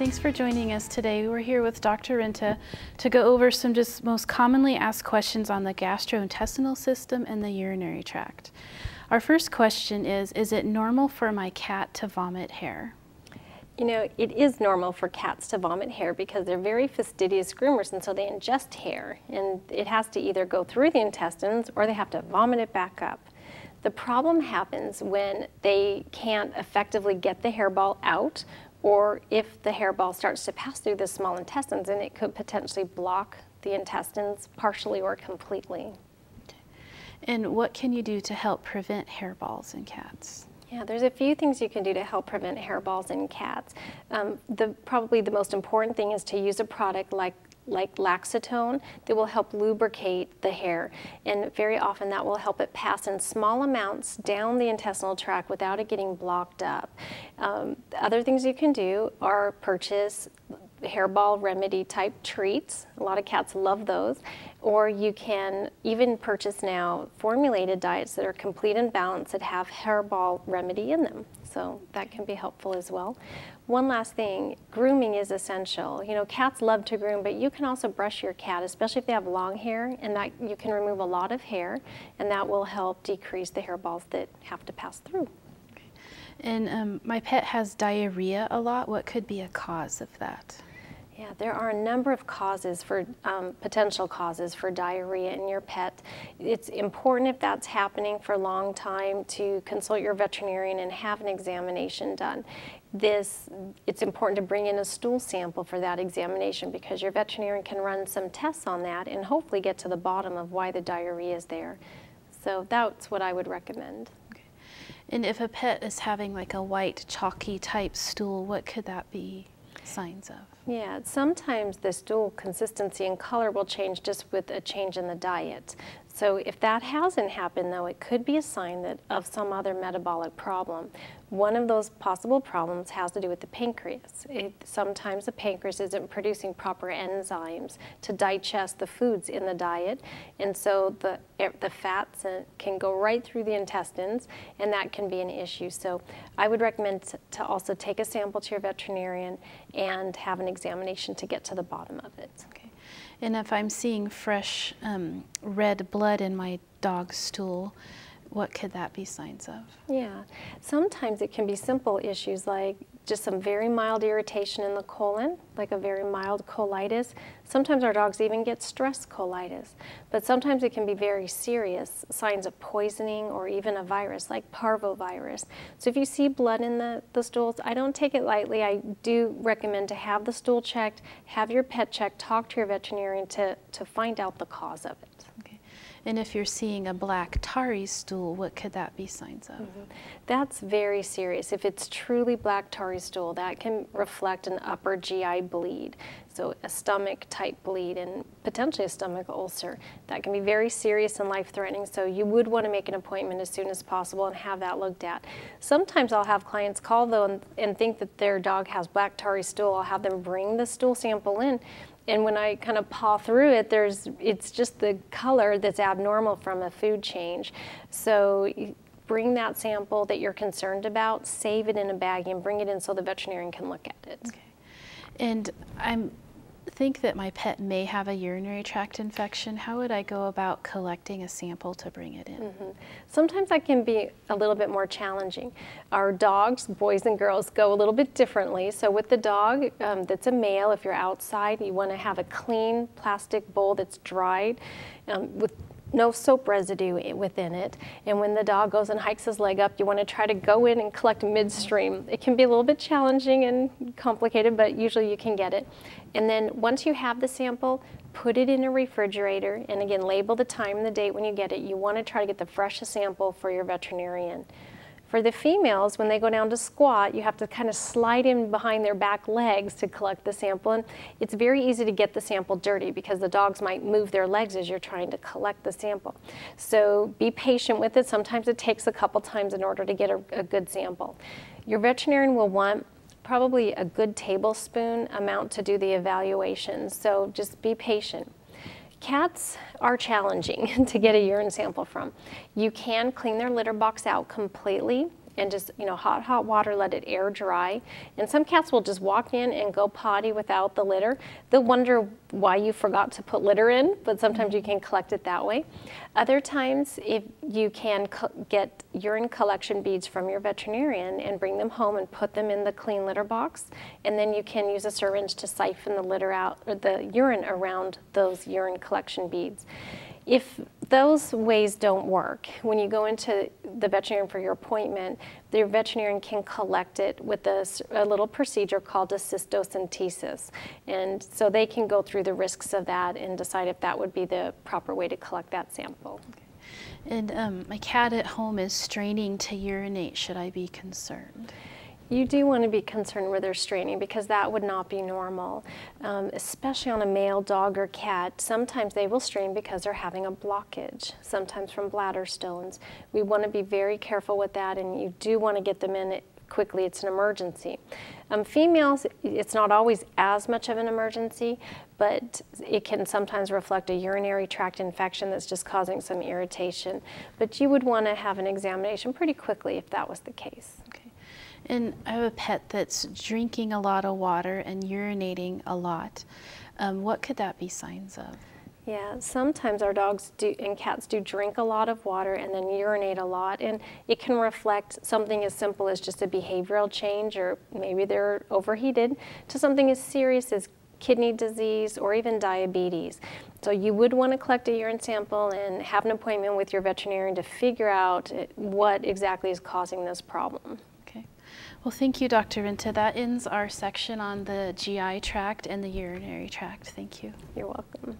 thanks for joining us today. We're here with Dr. Rinta to go over some just most commonly asked questions on the gastrointestinal system and the urinary tract. Our first question is it normal for my cat to vomit hair? You know, it is normal for cats to vomit hair because they're very fastidious groomers, and so they ingest hair, and it has to either go through the intestines or they have to vomit it back up. The problem happens when they can't effectively get the hairball out, or if the hairball starts to pass through the small intestines, and it could potentially block the intestines partially or completely. And what can you do to help prevent hairballs in cats? Yeah, there's a few things you can do to help prevent hairballs in cats. Probably the most important thing is to use a product like Laxatone that will help lubricate the hair, and very often that will help it pass in small amounts down the intestinal tract without it getting blocked up. Other things you can do are purchase hairball remedy type treats. A lot of cats love those. Or you can even purchase now formulated diets that are complete and balanced that have hairball remedy in them. So that can be helpful as well. One last thing, grooming is essential. You know, cats love to groom, but you can also brush your cat, especially if they have long hair, and that you can remove a lot of hair, and that will help decrease the hairballs that have to pass through. Okay. And my pet has diarrhea a lot. What could be a cause of that? Yeah, there are a number of causes for potential causes for diarrhea in your pet. It's important, if that's happening for a long time, to consult your veterinarian and have an examination done. It's important to bring in a stool sample for that examination, because your veterinarian can run some tests on that and hopefully get to the bottom of why the diarrhea is there. So that's what I would recommend. Okay. And if a pet is having like a white chalky type stool, what could that be signs of? Yeah, sometimes the stool consistency and color will change just with a change in the diet. So if that hasn't happened, though, it could be a sign of some other metabolic problem. One of those possible problems has to do with the pancreas. Sometimes the pancreas isn't producing proper enzymes to digest the foods in the diet, and so the fats can go right through the intestines, and that can be an issue. So I would recommend to also take a sample to your veterinarian and have an examination to get to the bottom of it. Okay. And if I'm seeing fresh red blood in my dog's stool, what could that be signs of? Yeah, sometimes it can be simple issues like just some very mild irritation in the colon, like a very mild colitis. Sometimes our dogs even get stress colitis, but sometimes it can be very serious signs of poisoning or even a virus like parvovirus. So if you see blood in the stools, I don't take it lightly. I do recommend to have the stool checked, have your pet checked, talk to your veterinarian to find out the cause of it. Okay. And if you're seeing a black tarry stool, what could that be signs of? That's very serious. If it's truly black tarry stool, that can reflect an upper GI bleed, so a stomach type bleed and potentially a stomach ulcer. That can be very serious and life-threatening, so you would want to make an appointment as soon as possible and have that looked at. Sometimes I'll have clients call, though, and think that their dog has black tarry stool. I'll have them bring the stool sample in, and when I kind of paw through it, it's just the color that's abnormal from a food change. So bring that sample that you're concerned about, save it in a bag, and bring it in so the veterinarian can look at it. Okay. And I think that my pet may have a urinary tract infection. How would I go about collecting a sample to bring it in? Sometimes that can be a little bit more challenging. Our dogs, boys and girls, go a little bit differently. So with the dog that's a male, if you're outside, you want to have a clean plastic bowl that's dried with no soap residue within it. And when the dog goes and hikes his leg up, you want to try to go in and collect midstream. It can be a little bit challenging and complicated, but usually you can get it. And then once you have the sample, put it in a refrigerator, and again, label the time and the date when you get it. You want to try to get the freshest sample for your veterinarian. For the females, when they go down to squat, you have to kind of slide in behind their back legs to collect the sample. And it's very easy to get the sample dirty because the dogs might move their legs as you're trying to collect the sample. So be patient with it. Sometimes it takes a couple times in order to get a good sample. Your veterinarian will want probably a good tablespoon amount to do the evaluation. So just be patient. Cats are challenging to get a urine sample from. You can clean their litter box out completely and just, hot water, let it air dry. And some cats will just walk in and go potty without the litter. They'll wonder why you forgot to put litter in, but sometimes you can collect it that way. Other times, if you can get urine collection beads from your veterinarian and bring them home and put them in the clean litter box, and then you can use a syringe to siphon the litter out, or the urine around those urine collection beads. If those ways don't work, when you go into the veterinarian for your appointment, the veterinarian can collect it with a little procedure called a cystocentesis. And so they can go through the risks of that and decide if that would be the proper way to collect that sample. Okay. And my cat at home is straining to urinate. Should I be concerned? You do want to be concerned where they're straining, because that would not be normal, especially on a male dog or cat. Sometimes they will strain because they're having a blockage, sometimes from bladder stones. We want to be very careful with that, and you do want to get them in quickly. It's an emergency. Females, it's not always as much of an emergency, but it can sometimes reflect a urinary tract infection that's just causing some irritation. But you would want to have an examination pretty quickly if that was the case. Okay. And I have a pet that's drinking a lot of water and urinating a lot. What could that be signs of? Yeah, sometimes our dogs and cats do drink a lot of water and then urinate a lot, and it can reflect something as simple as just a behavioral change, or maybe they're overheated, to something as serious as kidney disease or even diabetes. So you would want to collect a urine sample and have an appointment with your veterinarian to figure out what exactly is causing this problem. Okay. Well, thank you, Dr. Rinta. That ends our section on the GI tract and the urinary tract. Thank you. You're welcome.